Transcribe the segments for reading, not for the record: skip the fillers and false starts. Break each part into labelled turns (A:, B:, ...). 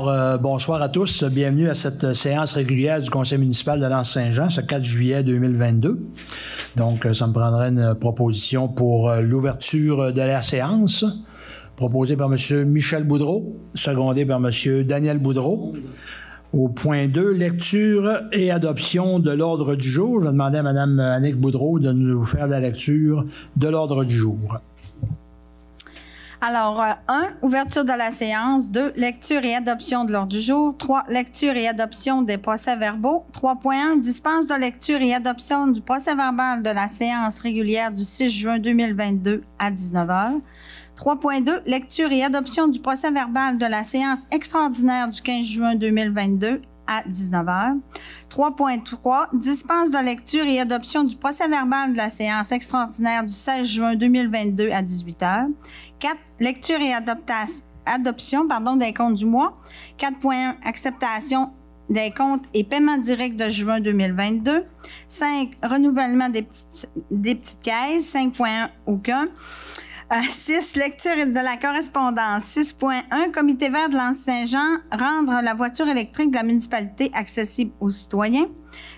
A: Alors, bonsoir à tous. Bienvenue à cette séance régulière du Conseil municipal de l'Anse-Saint-Jean, ce 4 juillet 2022. Donc, ça me prendrait une proposition pour l'ouverture de la séance, proposée par M. Michel Boudreau, secondée par M. Daniel Boudreau. Au point 2, lecture et adoption de l'ordre du jour. Je vais demander à Mme Annick Boudreau de nous faire la lecture de l'ordre du jour.
B: Alors, 1, ouverture de la séance. 2, lecture et adoption de l'ordre du jour. 3, lecture et adoption des procès-verbaux. 3.1, dispense de lecture et adoption du procès-verbal de la séance régulière du 6 juin 2022 à 19h. 3.2, lecture et adoption du procès-verbal de la séance extraordinaire du 15 juin 2022 à 19h. 3.3, dispense de lecture et adoption du procès-verbal de la séance extraordinaire du 16 juin 2022 à 18h. 4, lecture et adoption des comptes du mois. 4.1, acceptation des comptes et paiement direct de juin 2022. 5, renouvellement des petites caisses. 5.1, aucun. 6, lecture de la correspondance. 6.1, Comité vert de l'Anse-Saint-Jean, rendre la voiture électrique de la municipalité accessible aux citoyens.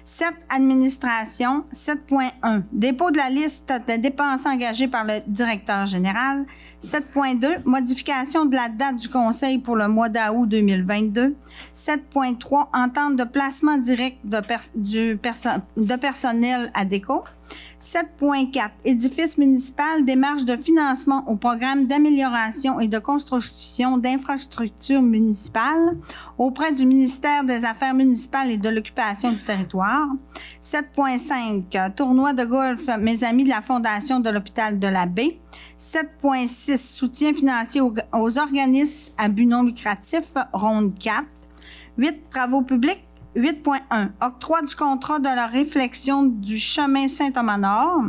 B: 7, administration. 7.1, dépôt de la liste des dépenses engagées par le directeur général. 7.2, modification de la date du conseil pour le mois d'août 2022. 7.3, entente de placement direct de personnel à déco. 7.4, édifice municipal, démarche de financement au programme d'amélioration et de construction d'infrastructures municipales auprès du ministère des Affaires municipales et de l'occupation du territoire. 7.5, tournoi de golf Mes amis de la Fondation de l'hôpital de la Baie. 7.6, soutien financier aux organismes à but non lucratif, ronde 4. 8, travaux publics. 8.1, octroi du contrat de la réflexion du chemin Saint-Thomas-Nord.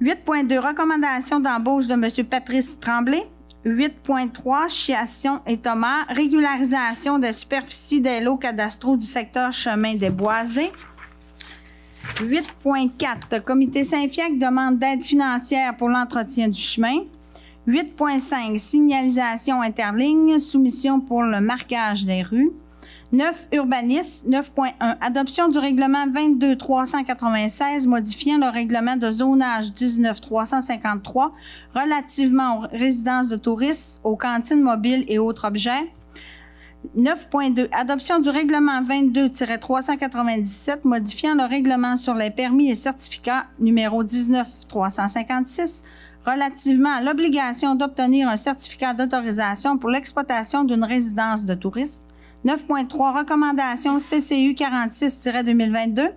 B: 8.2, recommandation d'embauche de M. Patrice Tremblay. 8.3, Chiasson et Thomas, régularisation des superficies des lots cadastraux du secteur chemin des Boisés. 8.4, Comité Saint-Fiacre demande d'aide financière pour l'entretien du chemin. 8.5, signalisation interligne, soumission pour le marquage des rues. 9, urbanisme. 9.1, adoption du règlement 22-396 modifiant le règlement de zonage 19-353 relativement aux résidences de touristes, aux cantines mobiles et autres objets. 9.2, adoption du règlement 22-397 modifiant le règlement sur les permis et certificats numéro 19-356 relativement à l'obligation d'obtenir un certificat d'autorisation pour l'exploitation d'une résidence de touristes. 9.3, recommandation CCU 46-2022,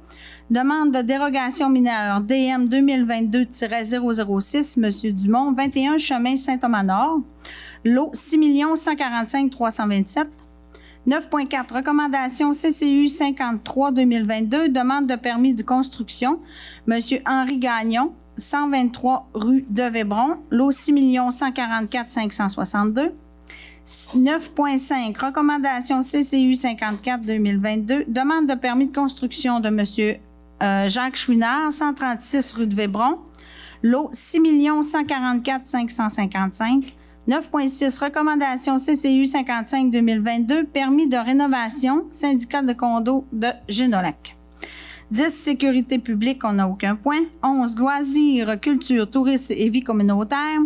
B: demande de dérogation mineure DM 2022-006, M. Dumont, 21 chemin Saint-Thomas-Nord, lot 6 145 327. 9.4, recommandation CCU 53-2022, demande de permis de construction, M. Henri Gagnon, 123 rue de Vébron, lot 6 144 562. 9.5, recommandation CCU 54-2022, demande de permis de construction de M. Jacques Chouinard, 136 rue de Vébron, lot 6 144 555. 9.6, recommandation CCU 55-2022, permis de rénovation, syndicat de condos de Génolac. 10, sécurité publique, on n'a aucun point. 11, loisirs, culture, tourisme et vie communautaire.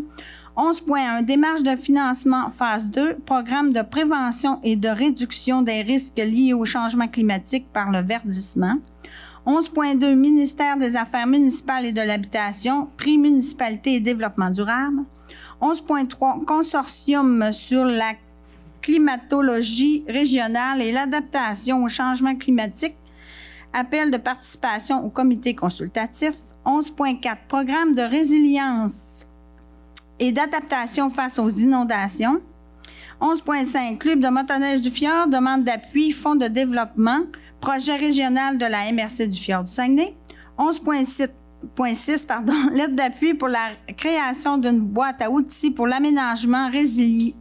B: 11.1, démarche de financement phase 2, programme de prévention et de réduction des risques liés au changement climatique par le verdissement. 11.2, ministère des Affaires municipales et de l'habitation, prix municipalité et développement durable. 11.3, consortium sur la climatologie régionale et l'adaptation au changement climatique, appel de participation au comité consultatif. 11.4, programme de résilience et d'adaptation face aux inondations. 11.5, Club de motoneige du Fjord, demande d'appui, fonds de développement, projet régional de la MRC du Fjord du Saguenay. 11.6, lettre d'appui pour la création d'une boîte à outils pour l'aménagement résilie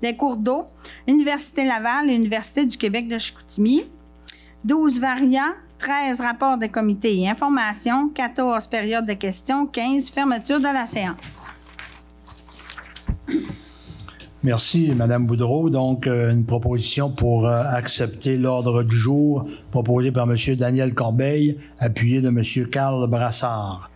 B: des cours d'eau, Université Laval et Université du Québec de Chicoutimi. 12, variants. 13, rapports de comité et information. 14, période de questions. 15, fermeture de la séance.
A: Merci, Mme Boudreau. Donc, une proposition pour accepter l'ordre du jour proposé par M. Daniel Corbeil, appuyé de M. Carl Brassard.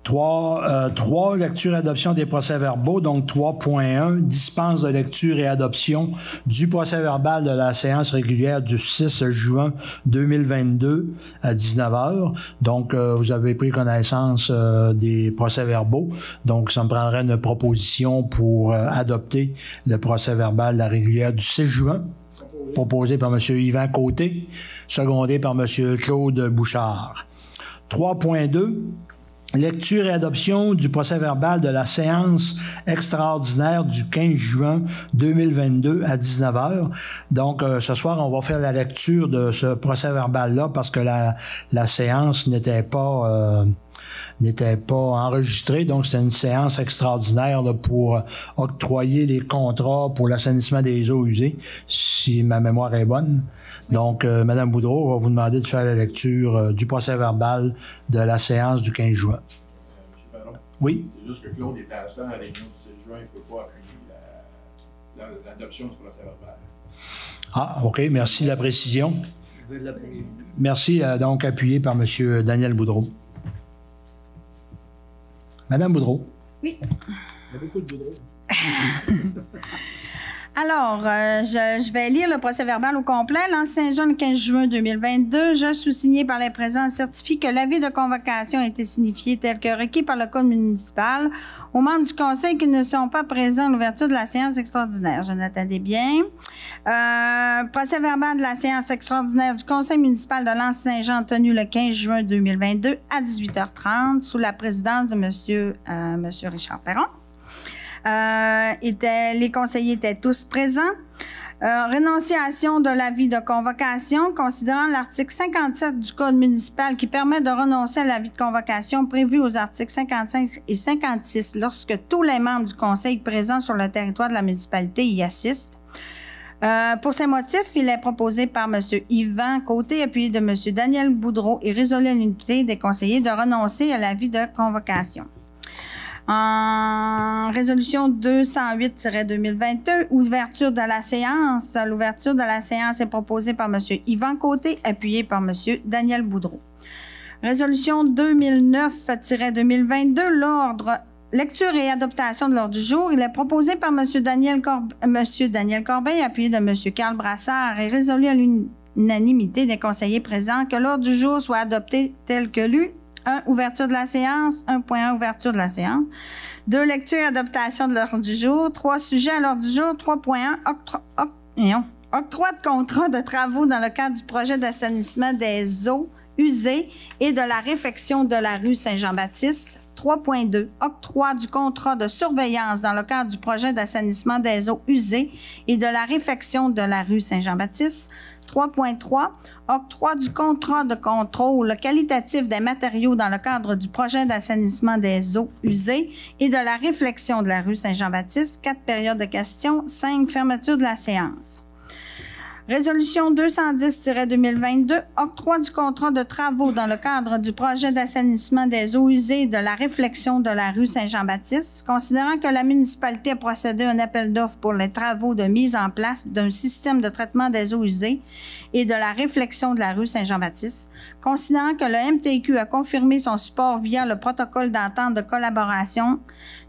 A: 3, lecture et adoption des procès-verbaux. Donc, 3.1, dispense de lecture et adoption du procès-verbal de la séance régulière du 6 juin 2022 à 19h. Donc, vous avez pris connaissance des procès-verbaux. Donc, ça me prendrait une proposition pour adopter le procès-verbal de la régulière du 6 juin, proposé par M. Yvan Côté, secondé par M. Claude Bouchard. 3.2, lecture et adoption du procès-verbal de la séance extraordinaire du 15 juin 2022 à 19h. Donc, ce soir, on va faire la lecture de ce procès-verbal-là parce que la séance n'était pas enregistrée. Donc, c'était une séance extraordinaire là, pour octroyer les contrats pour l'assainissement des eaux usées, si ma mémoire est bonne. Donc, Mme Boudreau, on va vous demander de faire la lecture du procès-verbal de la séance du 15 juin.
C: M. Perron?
A: Oui?
C: C'est juste que Claude était absent à la réunion du 6 juin, il ne peut pas appuyer l'adoption du procès-verbal.
A: Ah, OK. Merci de la précision.
D: Je vais l'appuyer.
A: Merci, donc appuyé par M. Daniel Boudreau. Mme Boudreau.
B: Oui.
D: Il y a beaucoup de Boudreau.
B: Alors, je vais lire le procès-verbal au complet. L'Anse-Saint-Jean, le 15 juin 2022, je sous-signé par les présents certifie que l'avis de convocation a été signifié tel que requis par le Code municipal aux membres du Conseil qui ne sont pas présents à l'ouverture de la séance extraordinaire. Je l'attendais bien. Procès-verbal de la séance extraordinaire du Conseil municipal de l'Anse-Saint-Jean tenu le 15 juin 2022 à 18h30 sous la présidence de Monsieur Richard Perron. Les conseillers étaient tous présents. Rénonciation de l'avis de convocation, considérant l'article 57 du Code municipal qui permet de renoncer à l'avis de convocation prévu aux articles 55 et 56 lorsque tous les membres du conseil présents sur le territoire de la municipalité y assistent. Pour ces motifs, il est proposé par M. Yvan Côté, appuyé de M. Daniel Boudreau et résolu à l'unité des conseillers de renoncer à l'avis de convocation. En résolution 208-2022, ouverture de la séance. L'ouverture de la séance est proposée par M. Yvan Côté, appuyé par M. Daniel Boudreau. Résolution 2009-2022, l'ordre, lecture et adoption de l'ordre du jour. Il est proposé par M. Daniel Corbeil, appuyé de M. Carl Brassard et résolu à l'unanimité des conseillers présents que l'ordre du jour soit adopté tel que lu. 1. Ouverture de la séance. 1.1. Ouverture de la séance. 2. Lecture et adoption de l'ordre du jour. 3. Sujets à l'ordre du jour. 3.1. Octroi de contrat de travaux dans le cadre du projet d'assainissement des eaux usées et de la réfection de la rue Saint-Jean-Baptiste. 3.2. Octroi du contrat de surveillance dans le cadre du projet d'assainissement des eaux usées et de la réfection de la rue Saint-Jean-Baptiste. 3.3. Octroi du contrat de contrôle qualitatif des matériaux dans le cadre du projet d'assainissement des eaux usées et de la réflexion de la rue Saint-Jean-Baptiste. 4 périodes de questions. 5. Fermeture de la séance. Résolution 210-2022, octroi du contrat de travaux dans le cadre du projet d'assainissement des eaux usées et de la réflexion de la rue Saint-Jean-Baptiste, considérant que la municipalité a procédé à un appel d'offres pour les travaux de mise en place d'un système de traitement des eaux usées et de la réflexion de la rue Saint-Jean-Baptiste, considérant que le MTQ a confirmé son support via le protocole d'entente de collaboration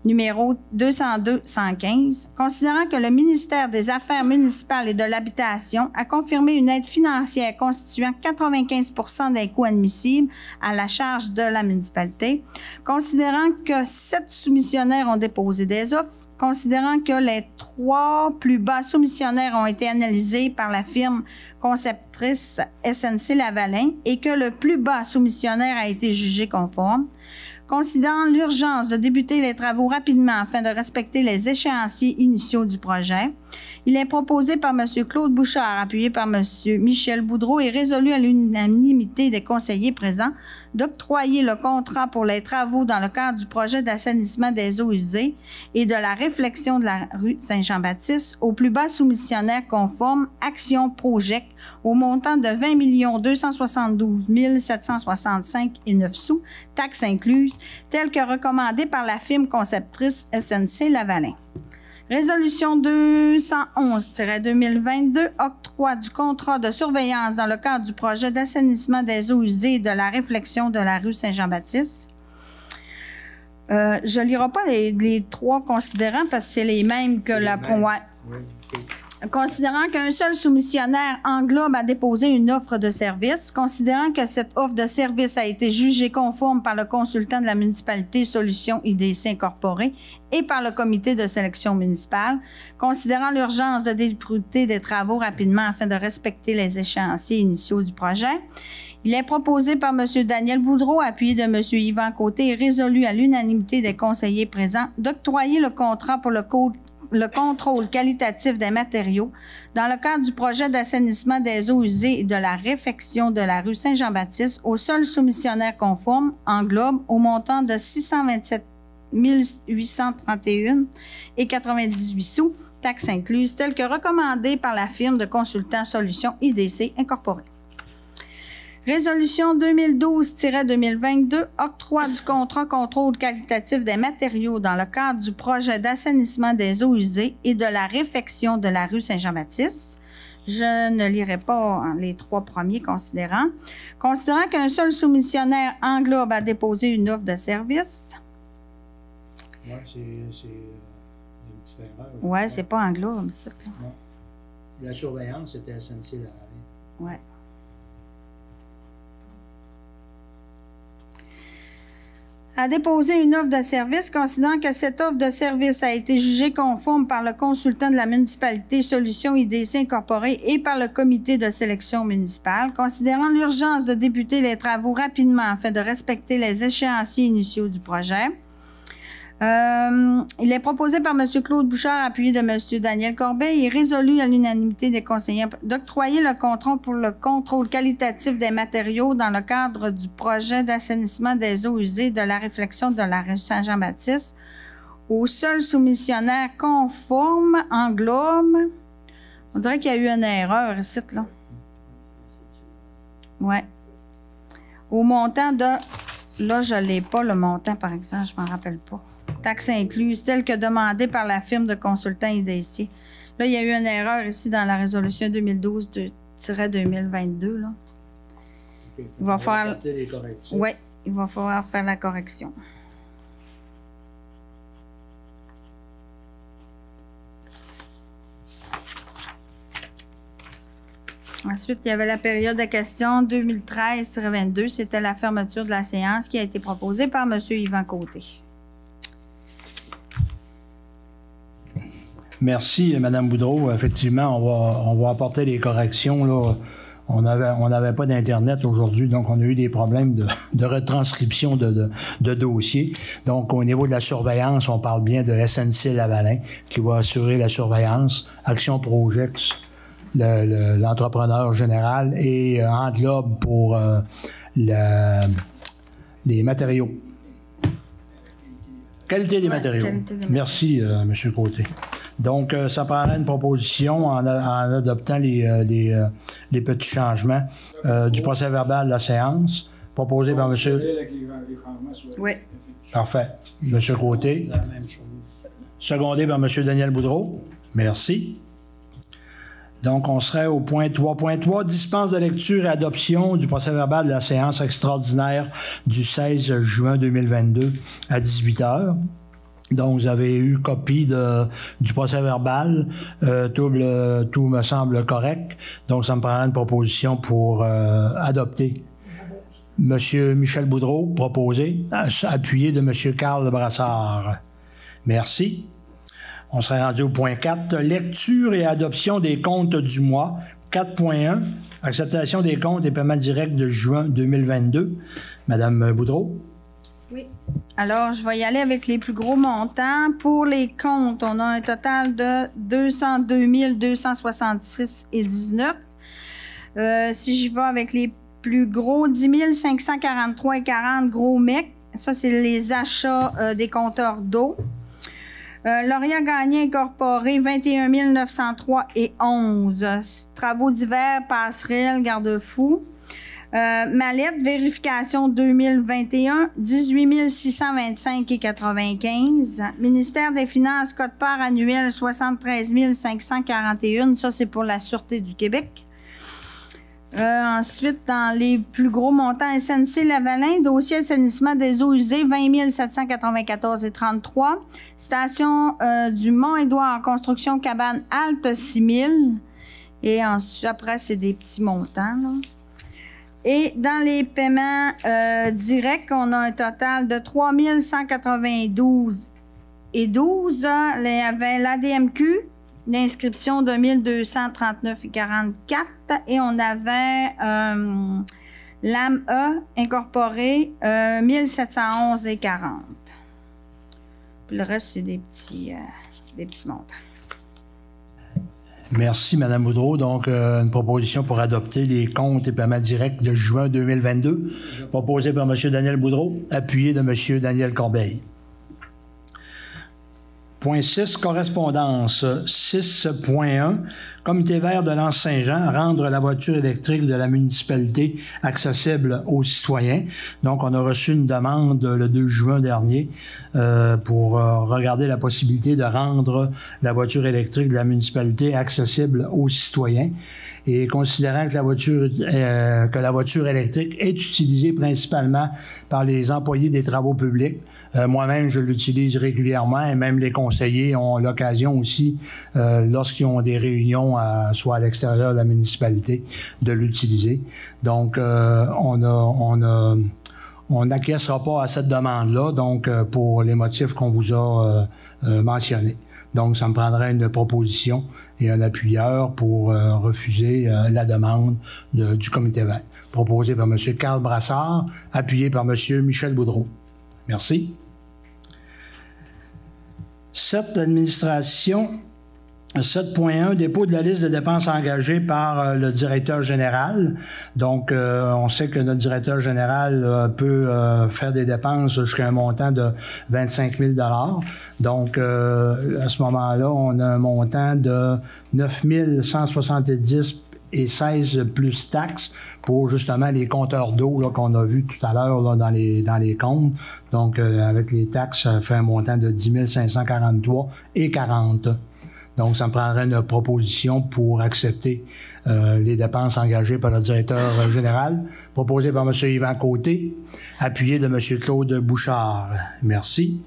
B: numéro 202-115, considérant que le ministère des Affaires municipales et de l'Habitation a confirmé une aide financière constituant 95% des coûts admissibles à la charge de la municipalité, considérant que 7 soumissionnaires ont déposé des offres, considérant que les 3 plus bas soumissionnaires ont été analysés par la firme conceptrice SNC-Lavalin et que le plus bas soumissionnaire a été jugé conforme, considérant l'urgence de débuter les travaux rapidement afin de respecter les échéanciers initiaux du projet, il est proposé par M. Claude Bouchard, appuyé par M. Michel Boudreau et résolu à l'unanimité des conseillers présents d'octroyer le contrat pour les travaux dans le cadre du projet d'assainissement des eaux usées et de la réflexion de la rue Saint-Jean-Baptiste au plus bas soumissionnaire conforme Action Project au montant de 20 272 765,09 sous, taxes incluses, tel que recommandé par la firme conceptrice SNC-Lavalin. Résolution 211-2022, octroi du contrat de surveillance dans le cadre du projet d'assainissement des eaux usées et de la réflexion de la rue Saint-Jean-Baptiste. Je ne lirai pas les trois considérants parce que c'est les mêmes que la... Ouais.
D: Oui, ok.
B: Considérant qu'un seul soumissionnaire englobe à déposer une offre de service, considérant que cette offre de service a été jugée conforme par le consultant de la municipalité Solutions IDC Incorporée et par le comité de sélection municipale, considérant l'urgence de débuter des travaux rapidement afin de respecter les échéanciers initiaux du projet, il est proposé par M. Daniel Boudreau, appuyé de M. Yvan Côté et résolu à l'unanimité des conseillers présents, d'octroyer le contrat pour le contrôle qualitatif des matériaux dans le cadre du projet d'assainissement des eaux usées et de la réfection de la rue Saint-Jean-Baptiste au seul soumissionnaire conforme, englobe, au montant de 627 831 et 98 sous, taxes incluses, tel que recommandé par la firme de consultants Solutions IDC Incorporée. Résolution 2012-2022, octroi du contrat contrôle qualitatif des matériaux dans le cadre du projet d'assainissement des eaux usées et de la réfection de la rue Saint-Jean-Baptiste. Je ne lirai pas les trois premiers considérants. Considérant qu'un seul soumissionnaire englobe à déposer une offre de service.
A: Oui, c'est une petite erreur.
B: Oui, c'est pas englobe, ça.
A: Non. La surveillance, c'était SNC-Lavalin.
B: Oui. À déposer une offre de service, considérant que cette offre de service a été jugée conforme par le consultant de la municipalité Solutions IDC Incorporée et par le comité de sélection municipale, considérant l'urgence de débuter les travaux rapidement afin de respecter les échéanciers initiaux du projet. Il est proposé par M. Claude Bouchard, appuyé de M. Daniel Corbeil, et résolu à l'unanimité des conseillers d'octroyer le contrat pour le contrôle qualitatif des matériaux dans le cadre du projet d'assainissement des eaux usées de la réflexion de la rue Saint-Jean-Baptiste au seul soumissionnaire conforme englobe. On dirait qu'il y a eu une erreur ici, là. Ouais. Au montant de... Là, je ne l'ai pas, le montant, par exemple, je ne m'en rappelle pas. Taxes incluses, tel que demandé par la firme de consultants IDC. Là, il y a eu une erreur ici dans la résolution 2012-2022. Là.
A: Okay.
B: Il va falloir...
A: Oui,
B: il va falloir faire la correction. Ensuite, il y avait la période de questions 2013-22. C'était la fermeture de la séance qui a été proposée par M. Yvan Côté.
A: Merci, Mme Boudreau. Effectivement, on va apporter les corrections. Là. On n'avait pas d'Internet aujourd'hui, donc on a eu des problèmes de retranscription de dossiers. Donc, au niveau de la surveillance, on parle bien de SNC-Lavalin qui va assurer la surveillance. Action Projex, l'entrepreneur général, et englobe pour les matériaux. Qualité des matériaux. Merci, M. Côté. Donc, ça prendrait une proposition en adoptant les petits changements du procès-verbal de la séance, proposé par M.
B: Oui.
A: Parfait. M. Côté. Secondé par M. Daniel Boudreau. Merci. Donc, on serait au point 3.3, dispense de lecture et adoption du procès-verbal de la séance extraordinaire du 16 juin 2022 à 18h. Donc, vous avez eu copie du procès-verbal. Tout me semble correct. Donc, ça me prendra une proposition pour adopter. Monsieur Michel Boudreau, proposé, appuyé de Monsieur Carl Brassard. Merci. On serait rendu au point 4, lecture et adoption des comptes du mois. 4.1, acceptation des comptes et paiements directs de juin 2022. Madame Boudreau.
B: Oui. Alors, je vais y aller avec les plus gros montants. Pour les comptes, on a un total de 202 266,19. Si j'y vais avec les plus gros, 10 543,40 gros mecs. Ça, c'est les achats des compteurs d'eau. Lauriat Gagné Incorporé, 21 903,11. Travaux divers, passerelles, garde-fous. Mallette, vérification 2021, 18 625,95. Ministère des Finances, code-part annuel 73 541. Ça, c'est pour la Sûreté du Québec. Ensuite, dans les plus gros montants, SNC-Lavalin, dossier assainissement des eaux usées, 20 794,33. Station du Mont-Édouard en construction cabane Halte, 6 000. Et ensuite, après, c'est des petits montants, là. Et dans les paiements directs, on a un total de 3 192,12. Il y avait l'ADMQ, l'inscription de 1239,44 et on avait l'AME incorporé 1711,40. Puis le reste, c'est des petits montants.
A: Merci, Mme Boudreau. Donc, une proposition pour adopter les comptes et paiements directs de juin 2022, proposée par M. Daniel Boudreau, appuyé de M. Daniel Corbeil. Point 6, correspondance. 6.1, Comité vert de l'Anse-Saint-Jean, rendre la voiture électrique de la municipalité accessible aux citoyens. Donc, on a reçu une demande le 2 juin dernier pour regarder la possibilité de rendre la voiture électrique de la municipalité accessible aux citoyens. Et considérant que la voiture électrique est utilisée principalement par les employés des travaux publics, moi-même, je l'utilise régulièrement et même les conseillers ont l'occasion aussi, lorsqu'ils ont des réunions, soit à l'extérieur de la municipalité, de l'utiliser. Donc, on n'acquiescera pas à cette demande-là, donc pour les motifs qu'on vous a mentionnés. Donc, ça me prendrait une proposition et un appuyeur pour refuser la demande du comité vert, proposé par M. Carl Brassard, appuyé par M. Michel Boudreau. Merci. 7, administration. 7.1, dépôt de la liste de dépenses engagées par le directeur général. Donc, on sait que notre directeur général peut faire des dépenses jusqu'à un montant de 25 000 $. Donc, à ce moment-là, on a un montant de 9 170,16 plus taxes pour justement les compteurs d'eau là, qu'on a vu tout à l'heure là, dans les comptes. Donc, avec les taxes, ça fait un montant de 10 543,40. Donc, ça me prendrait une proposition pour accepter les dépenses engagées par le directeur général, proposé par M. Yvan Côté, appuyé de M. Claude Bouchard. Merci.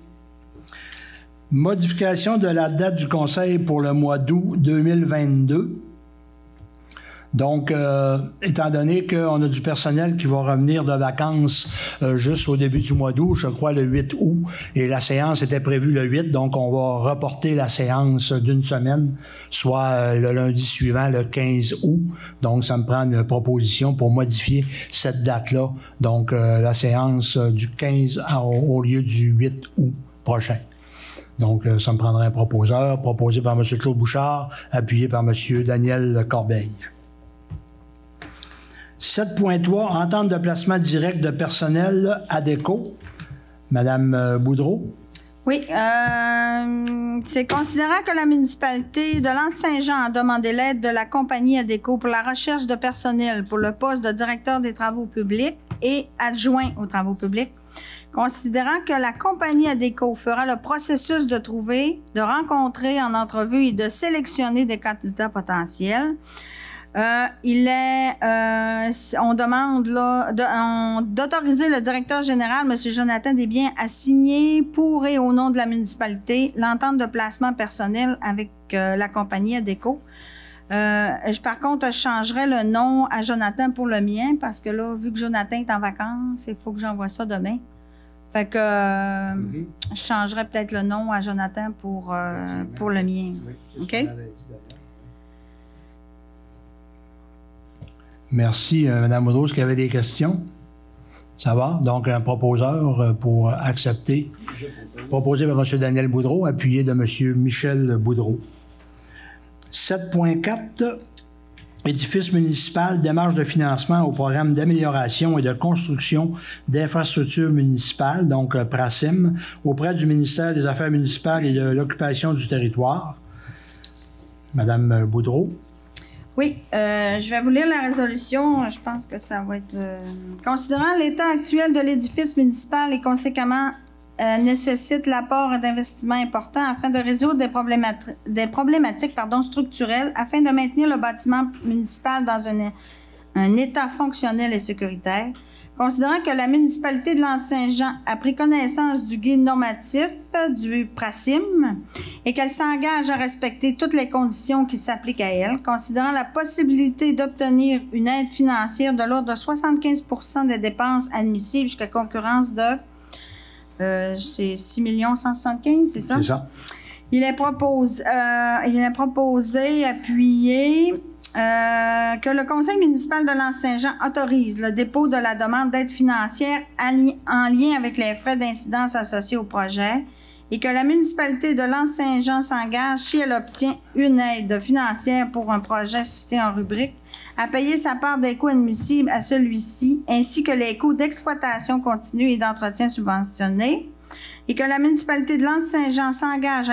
A: Modification de la date du conseil pour le mois d'août 2022. Donc, étant donné qu'on a du personnel qui va revenir de vacances juste au début du mois d'août, je crois le 8 août, et la séance était prévue le 8, donc on va reporter la séance d'une semaine, soit le lundi suivant, le 15 août. Donc, ça me prend une proposition pour modifier cette date-là. Donc, la séance du 15 au lieu du 8 août prochain. Donc, ça me prendrait un proposeur, proposé par M. Claude Bouchard, appuyé par M. Daniel Corbeil. 7.3, entente de placement direct de personnel ADECO. Madame Boudreau.
B: Oui, c'est considérant que la municipalité de l'Anse-Saint-Jean a demandé l'aide de la compagnie ADECO pour la recherche de personnel pour le poste de directeur des travaux publics et adjoint aux travaux publics. Considérant que la compagnie ADECO fera le processus de trouver, de rencontrer en entrevue et de sélectionner des candidats potentiels, on demande d'autoriser le directeur général, M. Jonathan Desbiens, à signer pour et au nom de la municipalité l'entente de placement personnel avec la compagnie ADECO. Par contre, je changerais le nom à Jonathan pour le mien parce que là, vu que Jonathan est en vacances, il faut que j'envoie ça demain. Fait que je changerais peut-être le nom à Jonathan pour le mien.
D: Oui,
B: OK?
A: Merci, Mme Boudreau. Est-ce qu'il y avait des questions? Ça va? Donc, un proposeur pour accepter. Proposé par M. Daniel Boudreau, appuyé de M. Michel Boudreau. 7.4, édifice municipal, démarche de financement au programme d'amélioration et de construction d'infrastructures municipales, donc PRACIM, auprès du ministère des Affaires municipales et de l'occupation du territoire. Madame Boudreau.
B: Oui, je vais vous lire la résolution. Je pense que ça va être... Considérant l'état actuel de l'édifice municipal et conséquemment nécessite l'apport d'investissements importants afin de résoudre des problématiques structurelles afin de maintenir le bâtiment municipal dans un état fonctionnel et sécuritaire. Considérant que la municipalité de L'Anse-Saint-Jean a pris connaissance du guide normatif du PRACIM et qu'elle s'engage à respecter toutes les conditions qui s'appliquent à elle, considérant la possibilité d'obtenir une aide financière de l'ordre de 75% des dépenses admissibles jusqu'à concurrence de c'est 6 175 000, c'est ça?
A: C'est ça.
B: Il est proposé, appuyé, que le conseil municipal de L'Anse-Saint-Jean autorise le dépôt de la demande d'aide financière en lien avec les frais d'incidence associés au projet et que la municipalité de L'Anse-Saint-Jean s'engage, si elle obtient une aide financière pour un projet cité en rubrique, à payer sa part des coûts admissibles à celui-ci, ainsi que les coûts d'exploitation continue et d'entretien subventionnés, et que la municipalité de L'Anse-Saint-Jean s'engage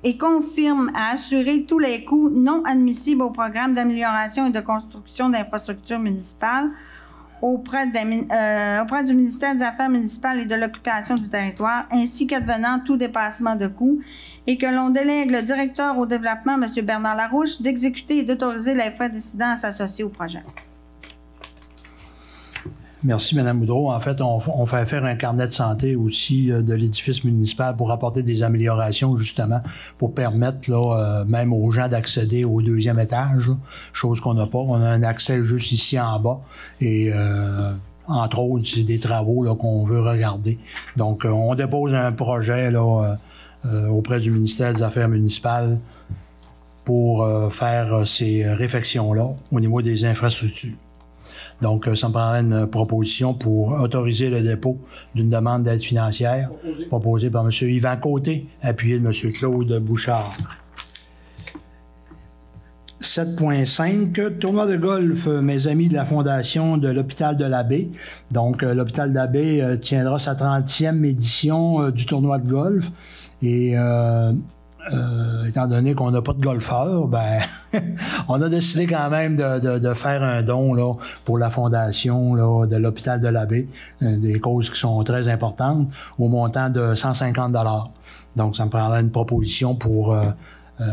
B: et confirme à assurer tous les coûts non admissibles au programme d'amélioration et de construction d'infrastructures municipales auprès du ministère des Affaires municipales et de l'occupation du territoire, ainsi qu'advenant tout dépassement de coûts, et que l'on délègue le directeur au développement, M. Bernard Larouche, d'exécuter et d'autoriser les frais d'incidence associés au projet.
A: Merci, Mme Boudreau. En fait, on fait faire un carnet de santé aussi de l'édifice municipal pour apporter des améliorations, justement, pour permettre là, même aux gens d'accéder au deuxième étage, là, chose qu'on n'a pas. On a un accès juste ici en bas et entre autres, c'est des travaux là, qu'on veut regarder. Donc, on dépose un projet là, auprès du ministère des Affaires municipales pour faire ces réflexions-là au niveau des infrastructures. Donc, ça me prendrait une proposition pour autoriser le dépôt d'une demande d'aide financière proposée par M. Yvan Côté, appuyé de M. Claude Bouchard. 7.5, tournoi de golf, mes amis de la Fondation de l'Hôpital de la Baie. Donc, l'Hôpital de la Baie tiendra sa 30e édition du tournoi de golf. Et étant donné qu'on n'a pas de golfeurs, ben on a décidé quand même de faire un don là, pour la fondation là, de l'Hôpital de la Baie, des causes qui sont très importantes, au montant de 150 $. Donc, ça me prendrait une proposition pour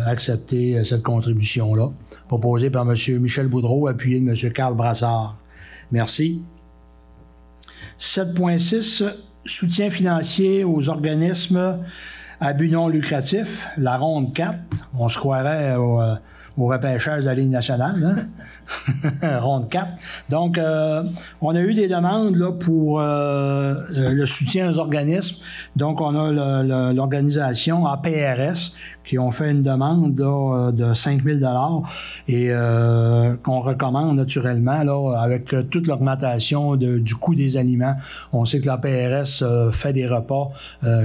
A: accepter cette contribution-là, proposée par M. Michel Boudreau, appuyé de M. Carl Brassard. Merci. 7.6, soutien financier aux organismes à but non lucratif, la ronde 4. On se croirait au repêchage de la Ligue nationale, hein? Ronde 4. Donc, on a eu des demandes là, pour le soutien aux organismes. Donc, on a l'organisation APRS qui ont fait une demande là, de 5 000 $ et qu'on recommande naturellement là, avec toute l'augmentation du coût des aliments. On sait que la PRS fait des repas,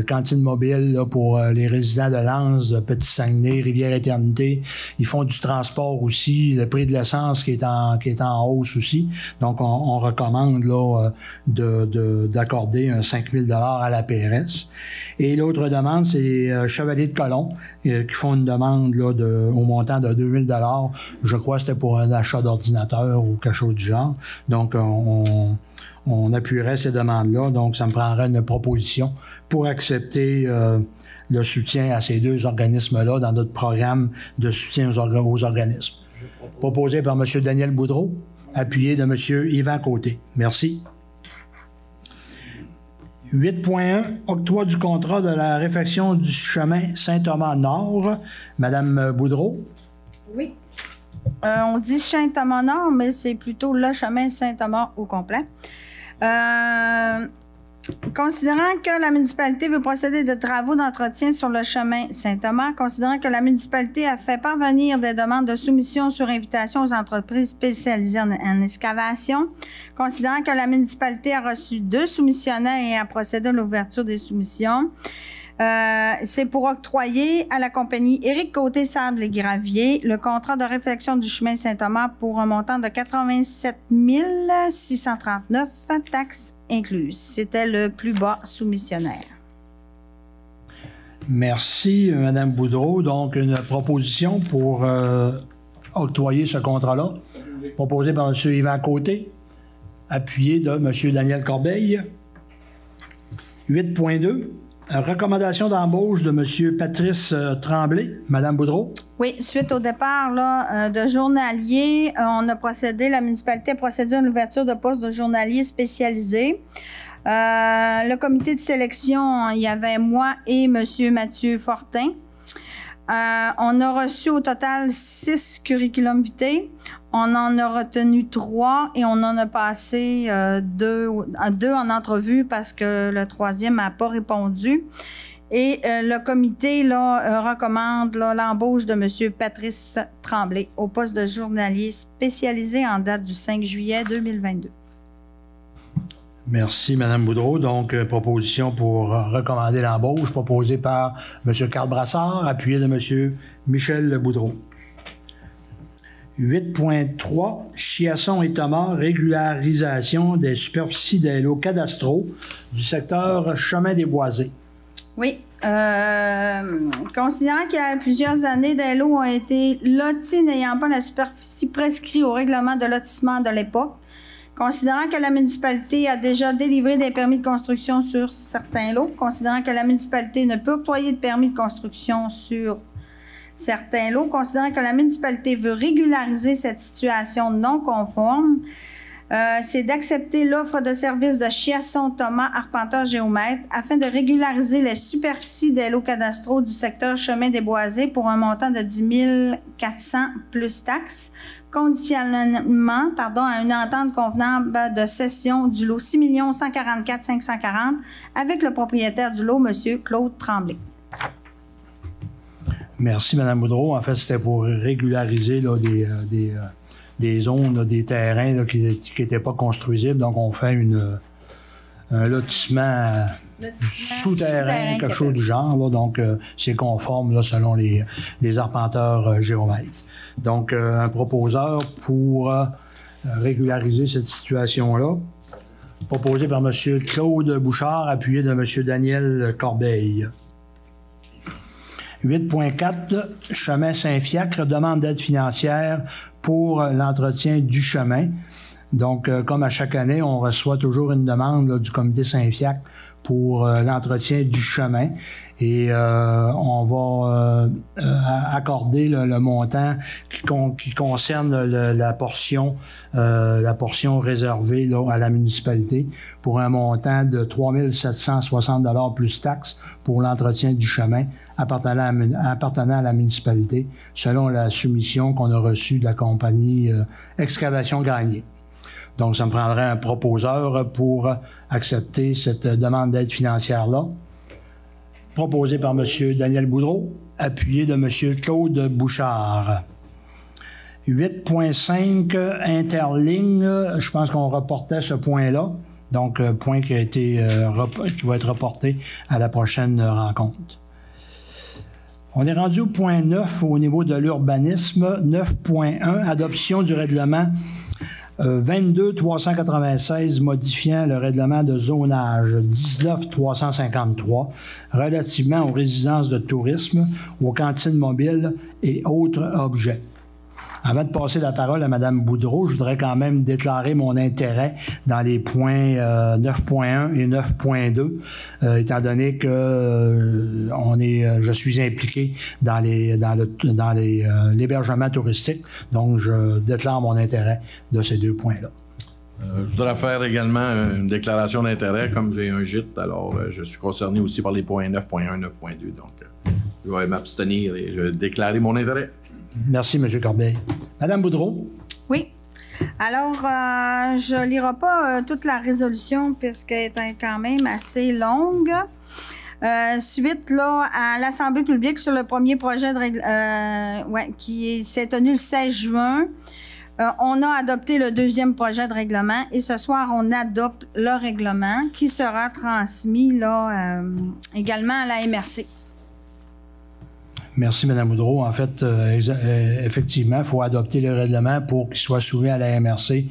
A: cantine mobile là, pour les résidents de Lens, de Petit-Saguenay, Rivière-Éternité. Ils font du transport aussi, le prix de l'essence qui est en hausse aussi. Donc, on recommande là, d'accorder un 5 000 $ à la PRS. Et l'autre demande, c'est les Chevaliers de Colomb qui font une demande là, au montant de 2 000 $. Je crois que c'était pour un achat d'ordinateur ou quelque chose du genre. Donc, on appuierait ces demandes-là. Donc, ça me prendrait une proposition pour accepter le soutien à ces deux organismes-là dans notre programme de soutien aux organismes. Proposé par M. Daniel Boudreau, appuyé de M. Yvan Côté. Merci. 8.1, octroi du contrat de la réfection du chemin Saint-Thomas-Nord. Madame Boudreau.
B: Oui. On dit Saint-Thomas-Nord, mais c'est plutôt le chemin Saint-Thomas au complet. Considérant que la municipalité veut procéder de travaux d'entretien sur le chemin Saint-Thomas, considérant que la municipalité a fait parvenir des demandes de soumission sur invitation aux entreprises spécialisées en excavation, considérant que la municipalité a reçu 2 soumissionnaires et a procédé à l'ouverture des soumissions, c'est pour octroyer à la compagnie Éric Côté Sable et Gravier le contrat de réfection du chemin Saint-Thomas pour un montant de 87 639, taxes incluses. C'était le plus bas soumissionnaire.
A: Merci, Mme Boudreau. Donc, une proposition pour octroyer ce contrat-là. Proposé par M. Yvan Côté, appuyé de M. Daniel Corbeil. 8.2, recommandation d'embauche de M. Patrice Tremblay. Mme Boudreau.
B: Oui, suite au départ là, de journaliers, la municipalité a procédé à l'ouverture de postes de journaliers spécialisés. Le comité de sélection, il y avait moi et M. Mathieu Fortin. On a reçu au total 6 curriculum vitae. On en a retenu 3 et on en a passé 2 en entrevue parce que le 3e n'a pas répondu. Et le comité là, recommande l'embauche de M. Patrice Tremblay au poste de journalier spécialisé en date du 5 juillet 2022.
A: Merci, Mme Boudreau. Donc, proposition pour recommander l'embauche proposée par M. Carl Brassard, appuyé de M. Michel Boudreau. 8.3, Chiasson et Thomas, régularisation des superficies des lots cadastraux du secteur Chemin des Boisés.
B: Oui. Considérant qu'il y a plusieurs années, des lots ont été lotis n'ayant pas la superficie prescrite au règlement de lotissement de l'époque. Considérant que la municipalité a déjà délivré des permis de construction sur certains lots, considérant que la municipalité ne peut octroyer de permis de construction sur certains lots, considérant que la municipalité veut régulariser cette situation non conforme, c'est d'accepter l'offre de service de Chiasson Thomas, arpenteur géomètre, afin de régulariser les superficies des lots cadastraux du secteur Chemin des Boisés pour un montant de 10 400 plus taxes, conditionnement à une entente convenable de cession du lot 6 144 540 avec le propriétaire du lot, M. Claude Tremblay.
A: Merci, Mme Boudreau. En fait, c'était pour régulariser là, des zones, là, des terrains là, qui n'étaient pas construisibles. Donc, on fait un lotissement souterrain, quelque chose du genre. Là, donc, c'est conforme là, selon les arpenteurs géomètres. Donc, un proposeur pour régulariser cette situation-là, proposé par M. Claude Bouchard, appuyé de M. Daniel Corbeil. 8.4, chemin Saint-Fiacre, demande d'aide financière pour l'entretien du chemin. Donc, comme à chaque année, on reçoit toujours une demande là, du comité Saint-Fiacre pour l'entretien du chemin. Et on va accorder le montant qui concerne la portion réservée là, à la municipalité pour un montant de 3 760 $ plus taxes pour l'entretien du chemin appartenant à la municipalité, selon la soumission qu'on a reçue de la compagnie Excavation Gagné. Donc, ça me prendrait un proposeur pour accepter cette demande d'aide financière-là, proposé par M. Daniel Boudreau, appuyé de M. Claude Bouchard. 8.5, Interligne, je pense qu'on reportait ce point-là, donc point qui va être reporté à la prochaine rencontre. On est rendu au point 9 au niveau de l'urbanisme. 9.1, adoption du règlement 22-396 modifiant le règlement de zonage 19-353 relativement aux résidences de tourisme, aux cantines mobiles et autres objets. Avant de passer la parole à Mme Boudreau, je voudrais quand même déclarer mon intérêt dans les points 9.1 et 9.2, étant donné que je suis impliqué dans l'hébergement touristique. Donc, je déclare mon intérêt de ces 2 points-là.
C: Je voudrais faire également une déclaration d'intérêt, comme j'ai un gîte, alors je suis concerné aussi par les points 9.1 et 9.2, donc je vais m'abstenir et je vais déclarer mon intérêt.
A: Merci, M. Corbeil. Mme Boudreau?
B: Oui. Alors, je ne lirai pas toute la résolution puisqu'elle est quand même assez longue. Suite là, à l'Assemblée publique sur le premier projet de qui s'est tenu le 16 juin, on a adopté le 2e projet de règlement et ce soir, on adopte le règlement qui sera transmis là, également à la MRC.
A: Merci, Mme Boudreau. En fait, effectivement, il faut adopter le règlement pour qu'il soit soumis à la MRC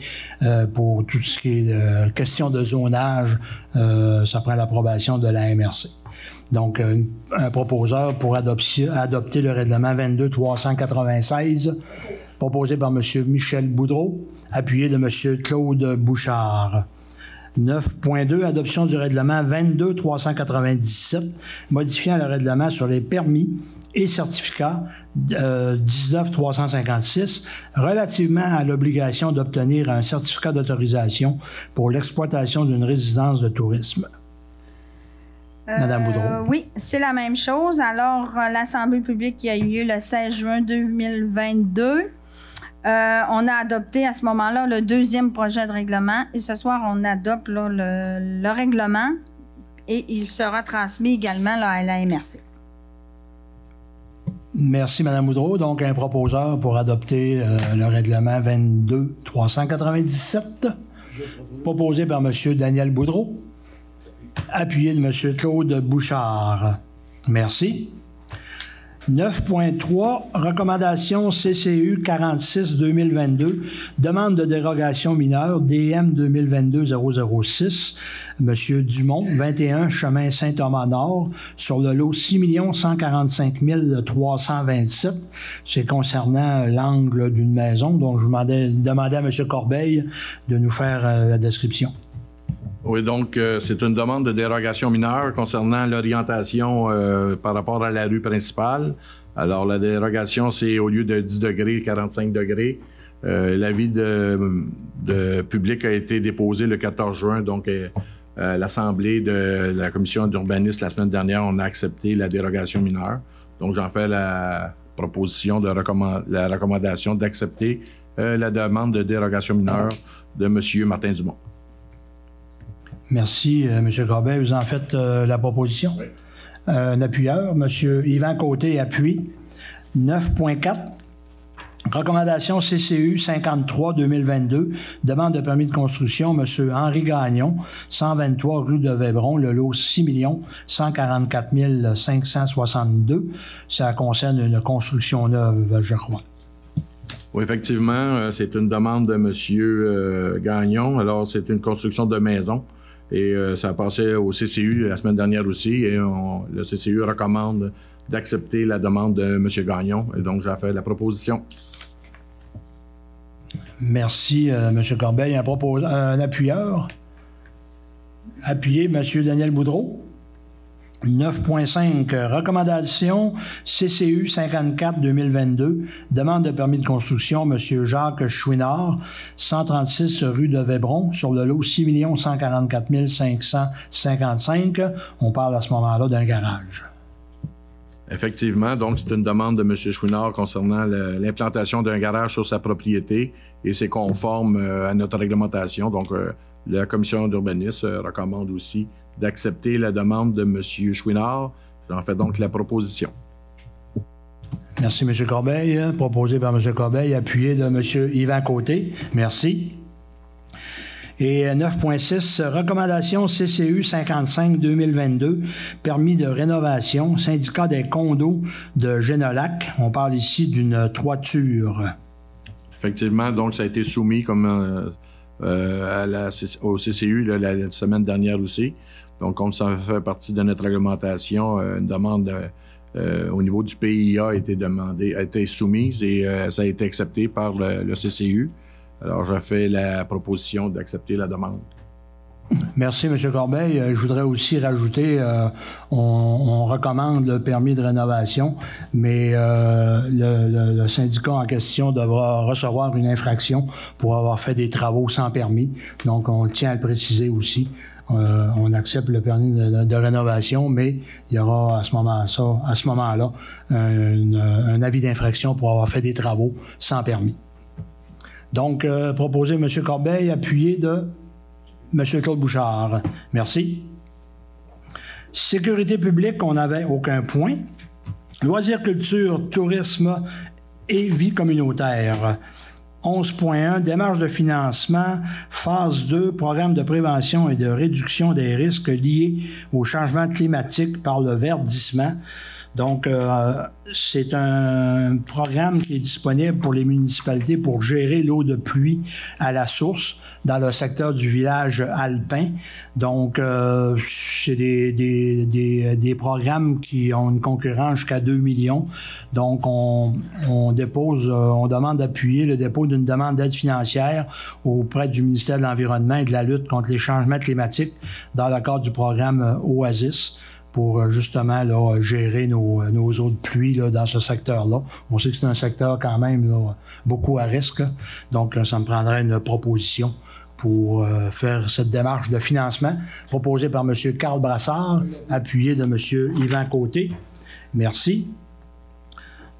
A: pour tout ce qui est question de zonage. Ça prend l'approbation de la MRC. Donc, un proposeur pour adopter le règlement 22-396 proposé par M. Michel Boudreau, appuyé de M. Claude Bouchard. 9.2, adoption du règlement 22-397, modifiant le règlement sur les permis et certificats 19-356, relativement à l'obligation d'obtenir un certificat d'autorisation pour l'exploitation d'une résidence de tourisme. Madame Boudreau.
B: Oui, c'est la même chose. Alors, l'Assemblée publique qui a eu lieu le 16 juin 2022, on a adopté à ce moment-là le deuxième projet de règlement et ce soir, on adopte là, le règlement et il sera transmis également là, à la MRC.
A: Merci, Mme Boudreau. Donc, un proposeur pour adopter le règlement 22-397, proposé par M. Daniel Boudreau, appuyé de M. Claude Bouchard. Merci. 9.3, recommandation CCU 46-2022, demande de dérogation mineure DM 2022-006, M. Dumont, 21 chemin Saint-Thomas-Nord, sur le lot 6 145 327. C'est concernant l'angle d'une maison, donc je demandais à M. Corbeil de nous faire la description.
C: Oui, donc c'est une demande de dérogation mineure concernant l'orientation par rapport à la rue principale. Alors, la dérogation, c'est au lieu de 10 degrés, 45 degrés. L'avis de public a été déposé le 14 juin, donc l'Assemblée de la Commission d'urbanisme la semaine dernière, on a accepté la dérogation mineure. Donc, j'en fais la proposition de la recommandation d'accepter la demande de dérogation mineure de M. Martin Dumont.
A: Merci, M. Corbeil. Vous en faites la proposition.
C: Oui.
A: Un appuyeur, M. Yvan Côté, appuie. 9.4, recommandation CCU 53-2022, demande de permis de construction, M. Henri Gagnon, 123 rue de Vébron, le lot 6 144 562. Ça concerne une construction neuve, je crois.
C: Oui, effectivement, c'est une demande de M. Gagnon. Alors, c'est une construction de maison. Et ça a passé au CCU la semaine dernière aussi. Et le CCU recommande d'accepter la demande de M. Gagnon. Et donc, j'ai fait la proposition.
A: Merci, M. Corbeil. Un appuyeur. Appuyé, M. Daniel Boudreau. 9.5, recommandation CCU 54-2022, demande de permis de construction, M. Jacques Chouinard, 136 rue de Vébron, sur le lot 6 144 555. On parle à ce moment-là d'un garage.
C: Effectivement, donc c'est une demande de M. Chouinard concernant l'implantation d'un garage sur sa propriété et c'est conforme à notre réglementation. Donc, la Commission d'urbanisme recommande aussi d'accepter la demande de M. Chouinard. J'en fais donc la proposition.
A: Merci, M. Corbeil. Proposé par M. Corbeil, appuyé de M. Yvan Côté. Merci. Et 9.6, recommandation CCU 55-2022, permis de rénovation, syndicat des condos de Génolac. On parle ici d'une toiture.
C: Effectivement, donc ça a été soumis comme au CCU la semaine dernière aussi. Donc, comme ça fait partie de notre réglementation, une demande au niveau du PIA a été soumise et ça a été accepté par le CCU. Alors, je fais la proposition d'accepter la demande.
A: Merci, M. Corbeil. Je voudrais aussi rajouter, on recommande le permis de rénovation, mais le syndicat en question devra recevoir une infraction pour avoir fait des travaux sans permis. Donc, on tient à le préciser aussi. On accepte le permis de rénovation, mais il y aura à ce moment-là un avis d'infraction pour avoir fait des travaux sans permis. Donc, proposé M. Corbeil, appuyé de M. Claude Bouchard. Merci. Sécurité publique, on n'avait aucun point. Loisirs, culture, tourisme et vie communautaire. 11.1, démarche de financement, phase 2, programme de prévention et de réduction des risques liés au changement climatique par le verdissement. Donc, c'est un programme qui est disponible pour les municipalités pour gérer l'eau de pluie à la source dans le secteur du village alpin. Donc, c'est des programmes qui ont une concurrence jusqu'à 2 millions. Donc, on demande d'appuyer le dépôt d'une demande d'aide financière auprès du ministère de l'Environnement et de la lutte contre les changements climatiques dans le cadre du programme OASIS, pour justement là, gérer nos eaux de pluie là, dans ce secteur-là. On sait que c'est un secteur quand même là, beaucoup à risque. Donc, ça me prendrait une proposition pour faire cette démarche de financement proposée par M. Carl Brassard, appuyée de M. Yvan Côté. Merci.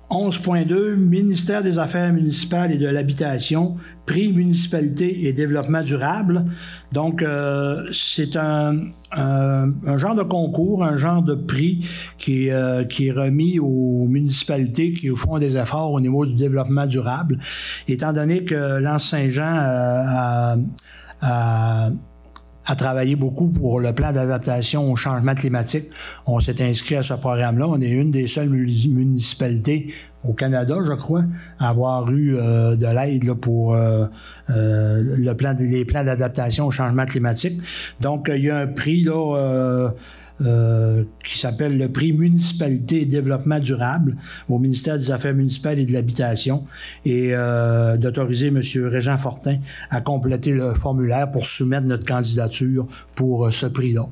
A: 11.2, Ministère des Affaires municipales et de l'Habitation, prix municipalité et développement durable. Donc, c'est un genre de concours, un genre de prix qui est remis aux municipalités qui font des efforts au niveau du développement durable. Étant donné que l'Anse-Saint-Jean a travaillé beaucoup pour le plan d'adaptation au changement climatique. On s'est inscrit à ce programme-là. On est une des seules municipalités au Canada, je crois, à avoir eu de l'aide là, pour les plans d'adaptation au changement climatique. Donc, il y a un prix là, qui s'appelle le prix Municipalité et Développement durable au ministère des Affaires municipales et de l'Habitation et d'autoriser M. Régent Fortin à compléter le formulaire pour soumettre notre candidature pour ce prix-là.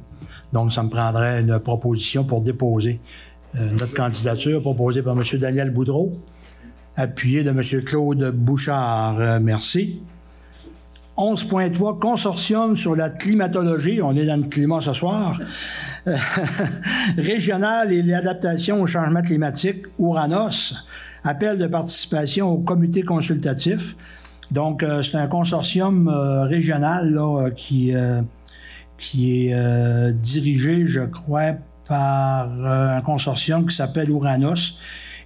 A: Donc, ça me prendrait une proposition pour déposer notre candidature proposée par M. Daniel Boudreau, appuyée de M. Claude Bouchard. Merci. 11.3, consortium sur la climatologie, on est dans le climat ce soir, régional et l'adaptation au changement climatique, Ouranos, appel de participation au comité consultatif. Donc, c'est un consortium régional là, qui est dirigé, je crois, par un consortium qui s'appelle Ouranos.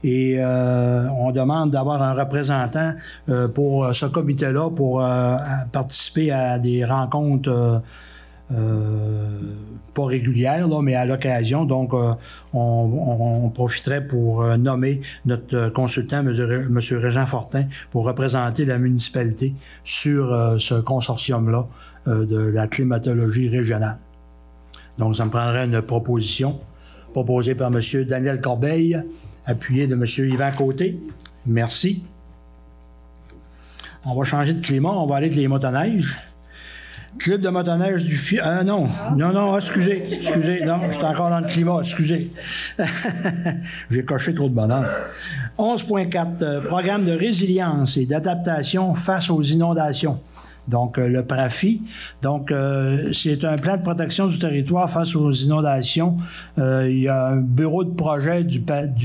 A: Et on demande d'avoir un représentant pour ce comité-là pour participer à des rencontres pas régulières, là, mais à l'occasion. Donc, on profiterait pour nommer notre consultant, M. Régent Fortin, pour représenter la municipalité sur ce consortium-là de la climatologie régionale. Donc, ça me prendrait une proposition proposée par M. Daniel Corbeil, appuyé de M. Yvan Côté. Merci. On va changer de climat. On va aller de les motoneiges. Club de motoneige du non, excusez. Non, je suis encore dans le climat, excusez. J'ai coché trop de bonheur. 11.4, programme de résilience et d'adaptation face aux inondations. Donc, le PRAFI. Donc, c'est un plan de protection du territoire face aux inondations. Il y a un bureau de projet du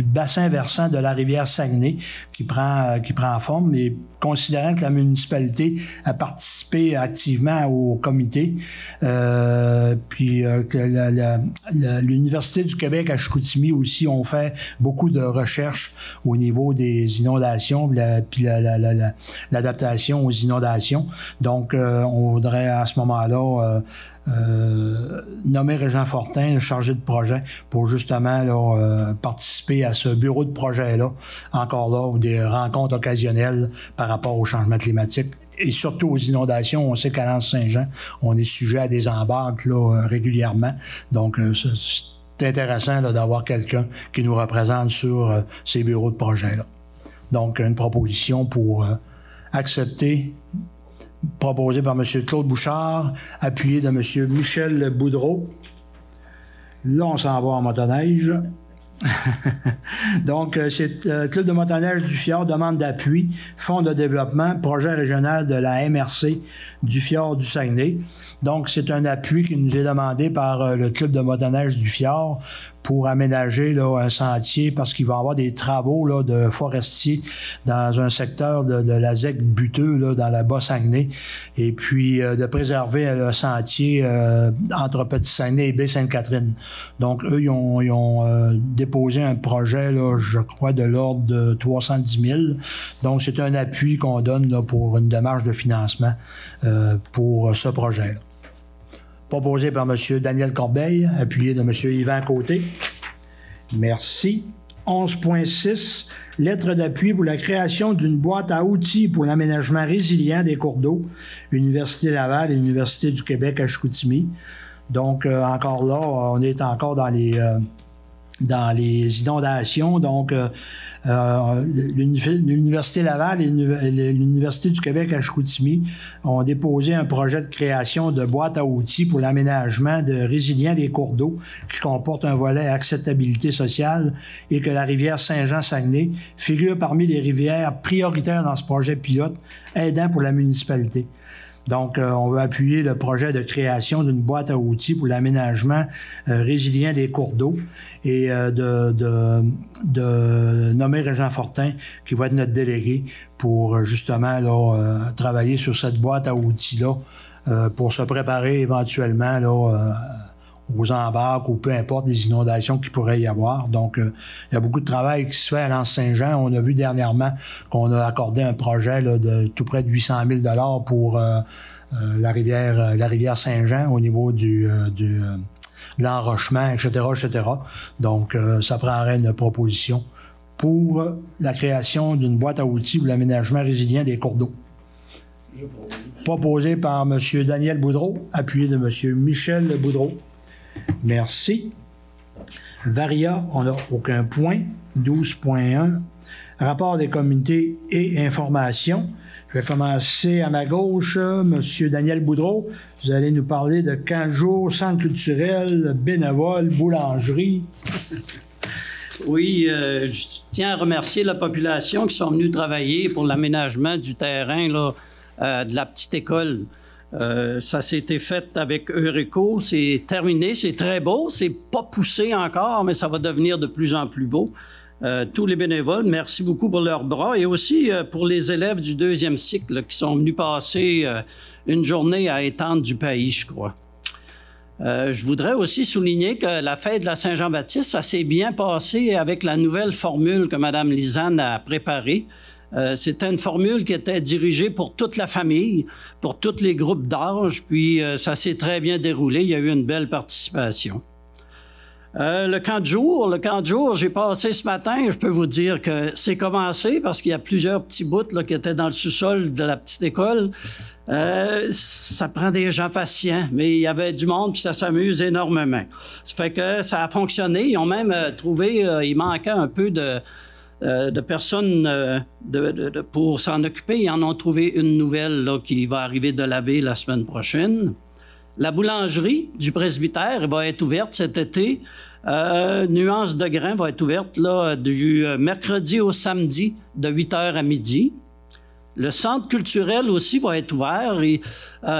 A: bassin versant de la rivière Saguenay qui prend forme, mais considérant que la municipalité a participé activement au comité, puis que l'Université du Québec à Chicoutimi aussi ont fait beaucoup de recherches au niveau des inondations, puis l'adaptation aux inondations. Donc, on voudrait à ce moment-là nommer Régent Fortin, chargé de projet, pour justement là, participer à ce bureau de projet-là, encore là, des rencontres occasionnelles par rapport au changement climatique et surtout aux inondations. On sait qu'à l'Anse-Saint-Jean, on est sujet à des embarques là, régulièrement. Donc, c'est intéressant là, d'avoir quelqu'un qui nous représente sur ces bureaux de projet-là. Donc, une proposition pour accepter, proposé par M. Claude Bouchard, appuyé de M. Michel Boudreau. Là, on s'en va en motoneige. Donc, c'est Club de motoneige du Fjord, demande d'appui, Fonds de développement, projet régional de la MRC du Fjord du Saguenay. Donc, c'est un appui qui nous est demandé par le Club de motoneige du Fjord pour aménager là, un sentier parce qu'il va y avoir des travaux là, de forestiers dans un secteur de la ZEC Buteux, là, dans la Bas-Saguenay, et puis de préserver le sentier entre Petit-Saguenay et Baie-Sainte-Catherine. Donc, eux, ils ont déposé un projet, là, je crois, de l'ordre de 310 000. Donc, c'est un appui qu'on donne là, pour une démarche de financement pour ce projet-là. Proposé par M. Daniel Corbeil, appuyé de M. Yvan Côté. Merci. 11.6, lettre d'appui pour la création d'une boîte à outils pour l'aménagement résilient des cours d'eau, Université Laval et l'Université du Québec à Chicoutimi. Donc, encore là, on est encore dans les inondations. Donc, l'Université Laval et l'Université du Québec à Chicoutimi ont déposé un projet de création de boîte à outils pour l'aménagement résilient des cours d'eau qui comporte un volet acceptabilité sociale et que la rivière Saint-Jean-Saguenay figure parmi les rivières prioritaires dans ce projet pilote aidant pour la municipalité. Donc, on veut appuyer le projet de création d'une boîte à outils pour l'aménagement résilient des cours d'eau et de nommer Régent Fortin, qui va être notre délégué, pour justement là, travailler sur cette boîte à outils-là pour se préparer éventuellement là, aux embarques ou peu importe les inondations qu'il pourrait y avoir. Donc, il y a beaucoup de travail qui se fait à l'Anse-Saint-Jean. On a vu dernièrement qu'on a accordé un projet là, de tout près de 800 000 $ pour la rivière Saint-Jean au niveau de l'enrochement, etc., etc. Donc, ça prendrait une proposition pour la création d'une boîte à outils pour l'aménagement résilient des cours d'eau. Proposé par M. Daniel Boudreau, appuyé de M. Michel Boudreau. Merci. Varia, on n'a aucun point. 12.1. Rapport des comités et informations. Je vais commencer à ma gauche. M. Daniel Boudreau, vous allez nous parler de 15 jours, centre culturel, bénévole, boulangerie.
E: Oui, je tiens à remercier la population qui sont venus travailler pour l'aménagement du terrain là, de la petite école. Ça s'était fait avec Eureco, c'est terminé, c'est très beau, c'est pas poussé encore, mais ça va devenir de plus en plus beau. Tous les bénévoles, merci beaucoup pour leurs bras et aussi pour les élèves du 2e cycle là, qui sont venus passer une journée à Étendre du Pays, je crois. Je voudrais aussi souligner que la fête de la Saint-Jean-Baptiste, ça s'est bien passé avec la nouvelle formule que Mme Lisanne a préparée. C'était une formule qui était dirigée pour toute la famille, pour tous les groupes d'âge, puis ça s'est très bien déroulé. Il y a eu une belle participation. Le camp de jour, j'ai passé ce matin, je peux vous dire que c'est commencé parce qu'il y a plusieurs petits bouts là, qui étaient dans le sous-sol de la petite école. Ça prend des gens patients, mais il y avait du monde puis ça s'amuse énormément. Ça fait que ça a fonctionné. Ils ont même trouvé, il manquait un peu de personnes pour s'en occuper. Ils en ont trouvé une nouvelle là, qui va arriver de l'abbé la semaine prochaine. La boulangerie du presbytère va être ouverte cet été. Nuance de grains va être ouverte là, du mercredi au samedi de 8h à midi. Le centre culturel aussi va être ouvert. Et,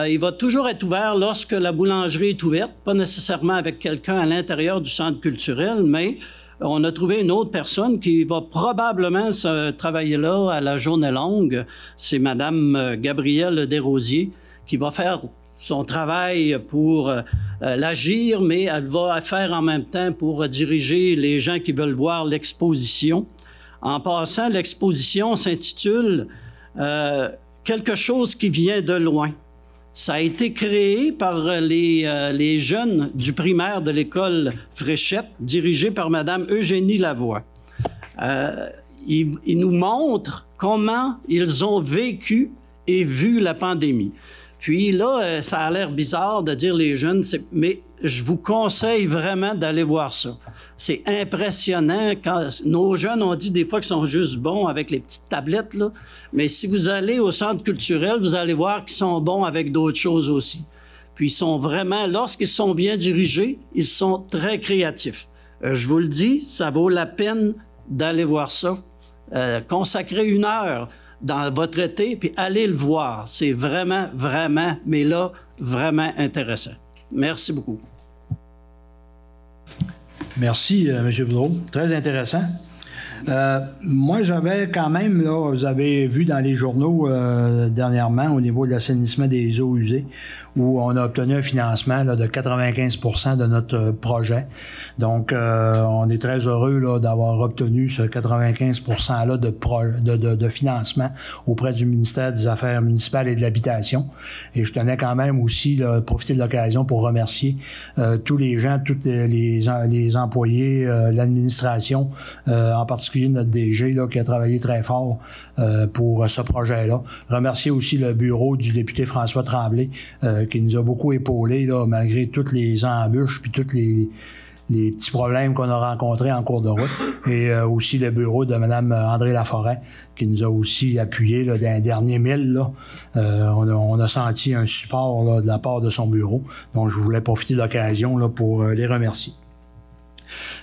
E: il va toujours être ouvert lorsque la boulangerie est ouverte, pas nécessairement avec quelqu'un à l'intérieur du centre culturel, mais on a trouvé une autre personne qui va probablement travailler là à la journée longue. C'est Mme Gabrielle Desrosiers qui va faire son travail pour l'agir, mais elle va faire en même temps pour diriger les gens qui veulent voir l'exposition. En passant, l'exposition s'intitule Quelque chose qui vient de loin. Ça a été créé par les jeunes du primaire de l'école Fréchette, dirigé par Mme Eugénie Lavoie. Ils nous montrent comment ils ont vécu et vu la pandémie. Puis là, ça a l'air bizarre de dire les jeunes, mais je vous conseille vraiment d'aller voir ça. C'est impressionnant. Quand nos jeunes ont dit des fois qu'ils sont juste bons avec les petites tablettes, là. Mais si vous allez au centre culturel, vous allez voir qu'ils sont bons avec d'autres choses aussi. Puis ils sont vraiment, lorsqu'ils sont bien dirigés, ils sont très créatifs. Je vous le dis, ça vaut la peine d'aller voir ça. Consacrez 1 heure dans votre été, puis allez le voir. C'est vraiment, vraiment, mais là, vraiment intéressant. Merci beaucoup.
A: Merci, M. Boudreau. Très intéressant. Moi, j'avais quand même, là, vous avez vu dans les journaux dernièrement au niveau de l'assainissement des eaux usées, où on a obtenu un financement là, de 95% de notre projet. Donc, on est très heureux là, d'avoir obtenu ce 95%-là de financement auprès du ministère des Affaires municipales et de l'Habitation. Et je tenais quand même aussi là, profiter de l'occasion pour remercier tous les gens, tous les employés, l'administration, en particulier notre DG là, qui a travaillé très fort pour ce projet-là. Remercier aussi le bureau du député François Tremblay qui nous a beaucoup épaulés là, malgré toutes les embûches puis toutes les petits problèmes qu'on a rencontrés en cours de route. Et aussi le bureau de Mme André Laforêt qui nous a aussi appuyés là, dans les derniers milles. Là. On a senti un support là, de la part de son bureau. Donc, je voulais profiter de l'occasion là, pour les remercier.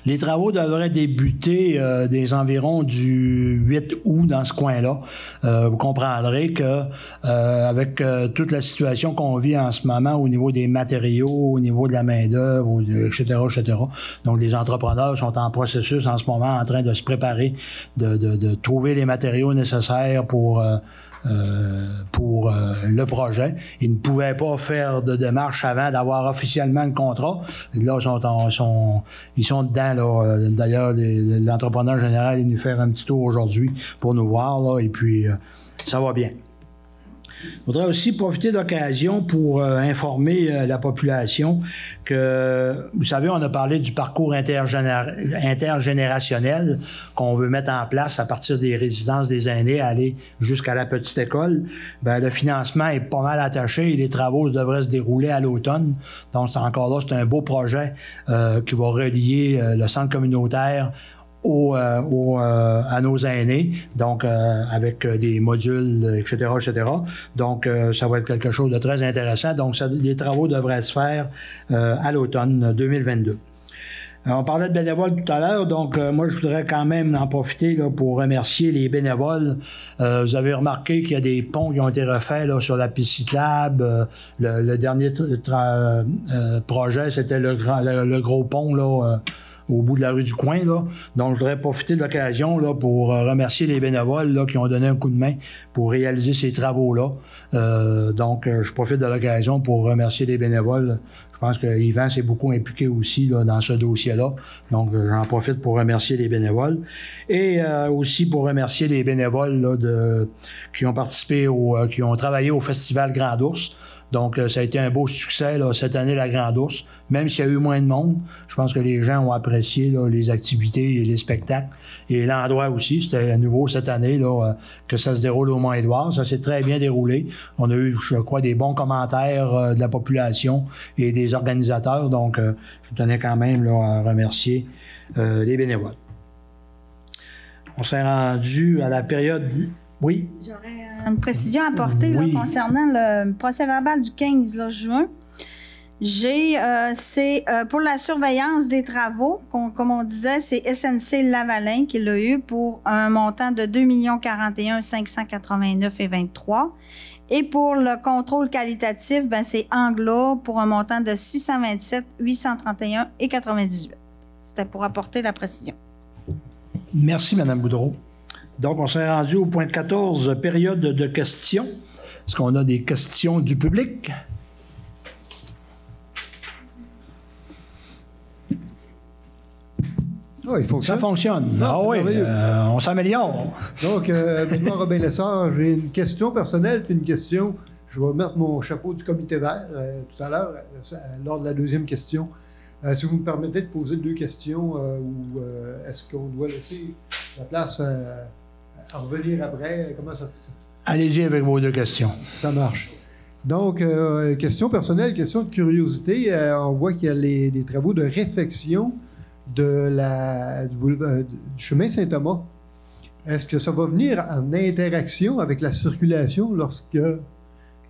A: Les travaux devraient débuter des environs du 8 août dans ce coin-là. Vous comprendrez que avec toute la situation qu'on vit en ce moment au niveau des matériaux, au niveau de la main-d'œuvre, etc., etc. Donc, les entrepreneurs sont en processus en ce moment en train de se préparer, de trouver les matériaux nécessaires pour le projet. Ils ne pouvaient pas faire de démarche avant d'avoir officiellement le contrat. Là, ils sont dedans. Là. D'ailleurs, l'entrepreneur général est venu faire un petit tour aujourd'hui pour nous voir. Là, et puis, ça va bien. Je voudrais aussi profiter de l'occasion pour informer la population que, vous savez, on a parlé du parcours intergénérationnel qu'on veut mettre en place à partir des résidences des aînés, aller jusqu'à la petite école. Ben, le financement est pas mal attaché et les travaux devraient se dérouler à l'automne. Donc, encore là, c'est un beau projet qui va relier le centre communautaire à nos aînés, donc avec des modules, etc., etc. Donc, ça va être quelque chose de très intéressant. Donc, les travaux devraient se faire à l'automne 2022. On parlait de bénévoles tout à l'heure, donc moi, je voudrais quand même en profiter là, pour remercier les bénévoles. Vous avez remarqué qu'il y a des ponts qui ont été refaits là, sur la piste cyclable. Le dernier projet, c'était le gros pont, là, au bout de la rue du coin, là. Donc, je voudrais profiter de l'occasion, là, pour remercier les bénévoles, là, qui ont donné un coup de main pour réaliser ces travaux-là. Donc, je profite de l'occasion pour remercier les bénévoles. Je pense que Yvan s'est beaucoup impliqué aussi, là, dans ce dossier-là. Donc, j'en profite pour remercier les bénévoles. Et aussi pour remercier les bénévoles, là, qui ont participé qui ont travaillé au Festival Grand Ours. Donc, ça a été un beau succès, là, cette année, la Grande Ourse. Même s'il y a eu moins de monde, je pense que les gens ont apprécié là, les activités et les spectacles. Et l'endroit aussi, c'était à nouveau cette année là, que ça se déroule au Mont-Édouard. Ça s'est très bien déroulé. On a eu, je crois, des bons commentaires de la population et des organisateurs. Donc, je tenais quand même là, à remercier les bénévoles. On s'est rendu à la période... Oui?
B: J'aurais une précision à apporter
A: oui.
B: là, concernant le procès-verbal du 15 là, juin. C'est pour la surveillance des travaux, comme on disait, c'est SNC Lavalin qui l'a eu pour un montant de 2 041 589,23. Et pour le contrôle qualitatif, ben, c'est Anglo pour un montant de 627 831,98. C'était pour apporter la précision.
A: Merci, Mme Boudreau. Donc, on s'est rendu au point 14, période de questions. Est-ce qu'on a des questions du public?
F: Oh, il fonctionne.
A: Ça fonctionne. Ah oui, on s'améliore.
F: Donc, Benoît Robin-Lessard, j'ai une question personnelle puis une question. Je vais mettre mon chapeau du comité vert tout à l'heure, lors de la deuxième question. Si vous me permettez de poser deux questions, ou est-ce qu'on doit laisser la place à revenir après? Comment ça fait?
A: Allez-y avec vos deux questions.
F: Ça marche. Donc, question personnelle, question de curiosité. On voit qu'il y a des travaux de réfection du chemin Saint-Thomas. Est-ce que ça va venir en interaction avec la circulation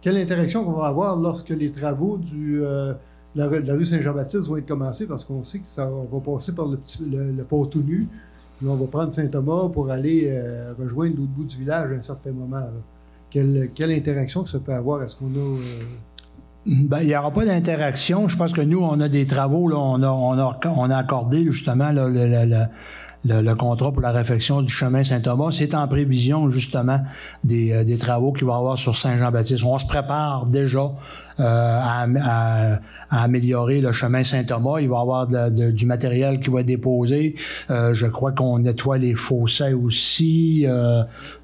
F: quelle interaction qu'on va avoir lorsque les travaux de la rue Saint-Jean-Baptiste vont être commencés? Parce qu'on sait que on va passer par le pont tout nu. Puis on va prendre Saint-Thomas pour aller rejoindre l'autre bout du village à un certain moment. Là. Quelle interaction que ça peut avoir? Est-ce qu'on a...
A: Ben, il n'y aura pas d'interaction. Je pense que nous, on a des travaux, là, on a accordé justement là, le contrat pour la réfection du chemin Saint-Thomas. C'est en prévision, justement, des travaux qu'il va y avoir sur Saint-Jean-Baptiste. On se prépare déjà à améliorer le chemin Saint-Thomas. Il va y avoir du matériel qui va être déposé. Je crois qu'on nettoie les fossés aussi.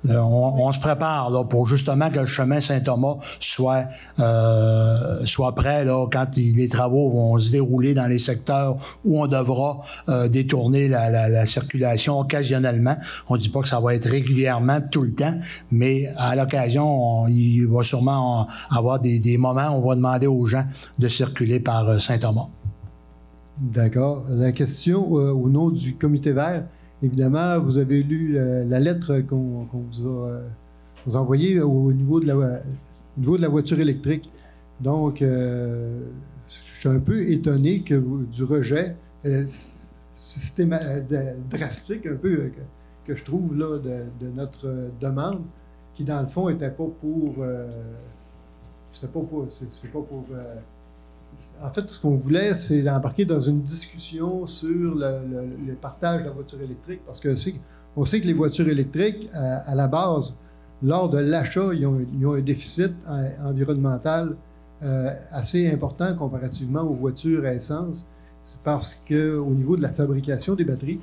A: On se prépare là, pour justement que le chemin Saint-Thomas soit prêt là, quand les travaux vont se dérouler dans les secteurs où on devra détourner la circulation occasionnellement. On ne dit pas que ça va être régulièrement tout le temps, mais à l'occasion, il va sûrement avoir des moments où on va demander aux gens de circuler par Saint-Thomas.
F: D'accord. La question au nom du Comité vert, évidemment, vous avez lu la lettre qu'on vous a envoyée au niveau de la voiture électrique. Donc, je suis un peu étonné du rejet drastique un peu que je trouve là de notre demande, qui dans le fond n'était pas pour... en fait, ce qu'on voulait, c'est embarquer dans une discussion sur le partage de la voiture électrique, parce que on sait que les voitures électriques, à la base, lors de l'achat, ils ont un déficit environnemental assez important comparativement aux voitures à essence. C'est parce qu'au niveau de la fabrication des batteries,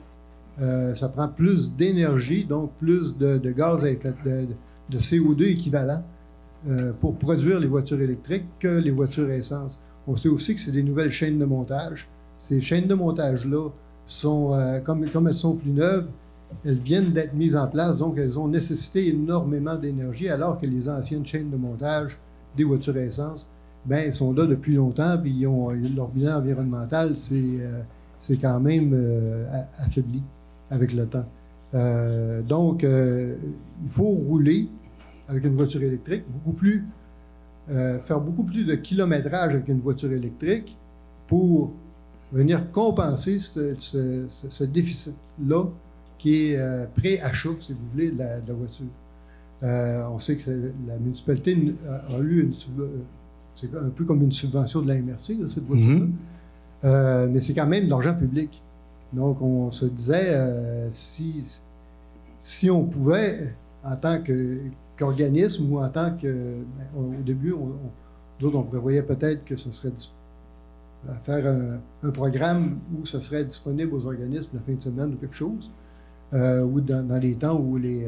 F: ça prend plus d'énergie, donc plus de gaz de CO2 équivalent pour produire les voitures électriques que les voitures à essence. On sait aussi que c'est des nouvelles chaînes de montage. Ces chaînes de montage-là sont, comme elles sont plus neuves, elles viennent d'être mises en place, donc elles ont nécessité énormément d'énergie, alors que les anciennes chaînes de montage des voitures à essence, elles sont là depuis longtemps, puis leur bilan environnemental, c'est quand même affaibli avec le temps. Donc, il faut rouler avec une voiture électrique, faire beaucoup plus de kilométrage avec une voiture électrique pour venir compenser ce déficit-là qui est pré-achat, si vous voulez, de la voiture. On sait que la municipalité a eu c'est un peu comme une subvention de la MRC, là, cette voiture-là. Mais c'est quand même de l'argent public. Donc, on se disait, si on pouvait, en tant qu'organisme ou en tant que... au début, on prévoyait peut-être que ce serait faire un programme où ce serait disponible aux organismes la fin de semaine ou quelque chose, ou dans les temps où les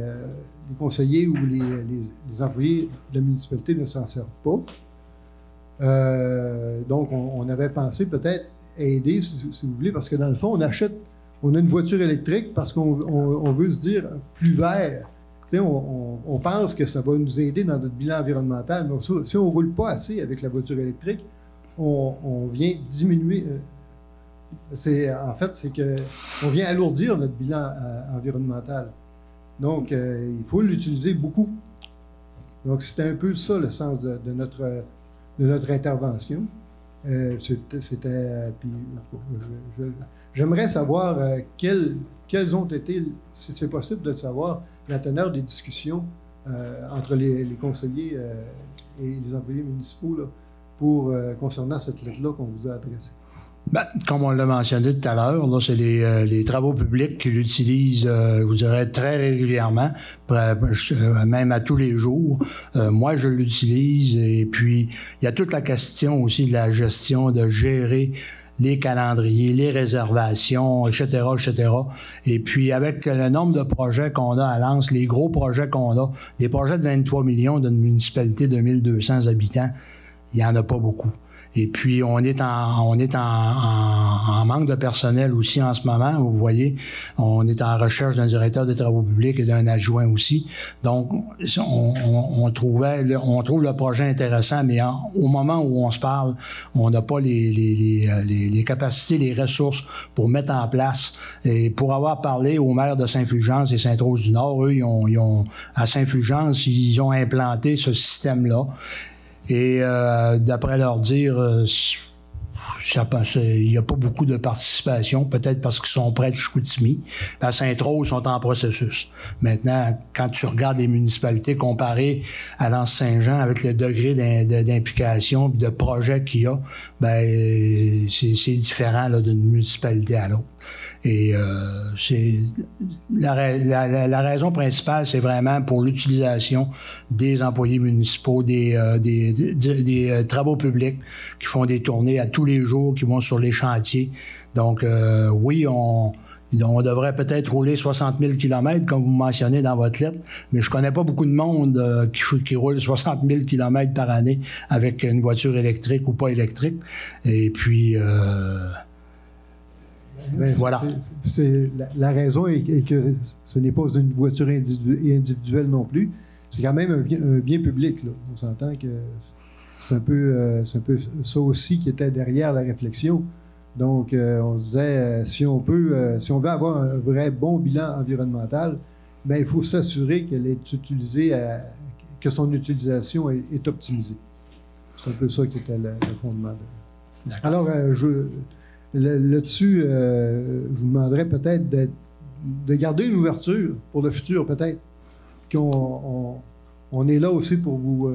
F: conseillers ou les employés de la municipalité ne s'en servent pas. Donc, on avait pensé peut-être aider, si vous voulez, parce que dans le fond, on a une voiture électrique parce qu'on veut se dire plus vert. On pense que ça va nous aider dans notre bilan environnemental, mais si on ne roule pas assez avec la voiture électrique, on vient diminuer. En fait, c'est qu'on vient alourdir notre bilan environnemental. Donc, il faut l'utiliser beaucoup. Donc, c'était un peu ça le sens de notre intervention. J'aimerais savoir quelles ont été, si c'est possible de le savoir, la teneur des discussions entre les conseillers et les employés municipaux là, concernant cette lettre-là qu'on vous a adressée.
A: Comme on l'a mentionné tout à l'heure, là, c'est les travaux publics qui l'utilisent, je vous dirais, très régulièrement, même à tous les jours. Moi, je l'utilise. Et puis, il y a toute la question aussi de la gestion, de gérer les calendriers, les réservations, etc., etc. Et puis, avec le nombre de projets qu'on a à Lens, les gros projets qu'on a, des projets de 23 millions d'une municipalité de 1200 habitants, il n'y en a pas beaucoup. Et puis, on est en manque de personnel aussi en ce moment. Vous voyez, on est en recherche d'un directeur des travaux publics et d'un adjoint aussi. Donc, on trouve le projet intéressant, mais au moment où on se parle, on n'a pas les capacités, les ressources pour mettre en place. Et pour avoir parlé aux maires de Saint-Fulgence et Sainte-Rose-du-Nord, eux, à Saint-Fulgence, ils ont implanté ce système-là. Et d'après leur dire, il n'y a pas beaucoup de participation, peut-être parce qu'ils sont près de Chicoutimi. À Sainte-Rose, ils sont en processus. Maintenant, quand tu regardes les municipalités comparées à Lens-Saint-Jean avec le degré d'implication et de projet qu'il y a, c'est différent là, d'une municipalité à l'autre. Et c'est la raison principale, c'est vraiment pour l'utilisation des employés municipaux, des travaux publics qui font des tournées à tous les jours, qui vont sur les chantiers. Donc, oui, on devrait peut-être rouler 60 000 km, comme vous mentionnez dans votre lettre, mais je connais pas beaucoup de monde qui roule 60 000 km par année avec une voiture électrique ou pas électrique. Et puis...
F: Ben,
A: voilà.
F: La raison est que ce n'est pas une voiture individuelle non plus. C'est quand même un bien public. Là. On s'entend que c'est un peu ça aussi qui était derrière la réflexion. Donc, on se disait, si on veut avoir un vrai bon bilan environnemental, ben, il faut s'assurer qu'elle est utilisée, que son utilisation est optimisée. C'est un peu ça qui était le fondement. Alors, là-dessus, je vous demanderais peut-être de garder une ouverture pour le futur, peut-être. On est là aussi pour vous,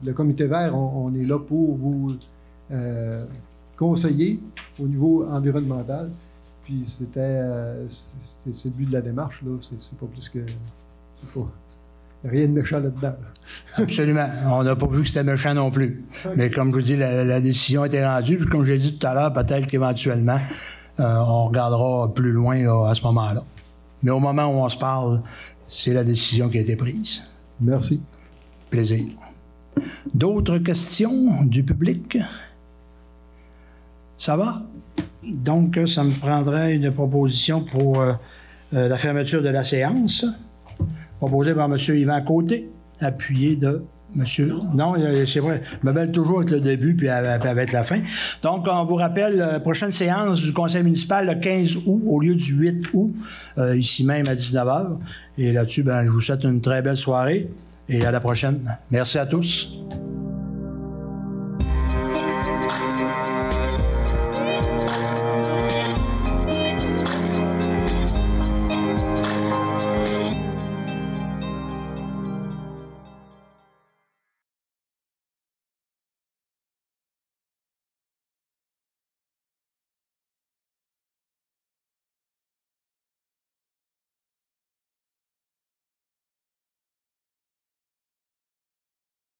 F: le comité vert, on est là pour vous conseiller au niveau environnemental. Puis c'est le but de la démarche, là. C'est pas plus que... Rien de méchant là-dedans.
A: Absolument. On n'a pas vu que c'était méchant non plus. Okay. Mais comme je vous dis, la décision a été rendue. Puis comme j'ai dit tout à l'heure, peut-être qu'éventuellement, on regardera plus loin là, à ce moment-là. Mais au moment où on se parle, c'est la décision qui a été prise.
F: Merci.
A: Plaisir. D'autres questions du public? Ça va? Donc, ça me prendrait une proposition pour la fermeture de la séance. Proposé par M. Yvan Côté, appuyé de M. Non, c'est vrai. Je me mêle toujours avec le début puis avec la fin. Donc, on vous rappelle, prochaine séance du conseil municipal le 15 août au lieu du 8 août, ici même à 19h. Et là-dessus, je vous souhaite une très belle soirée et à la prochaine. Merci à tous.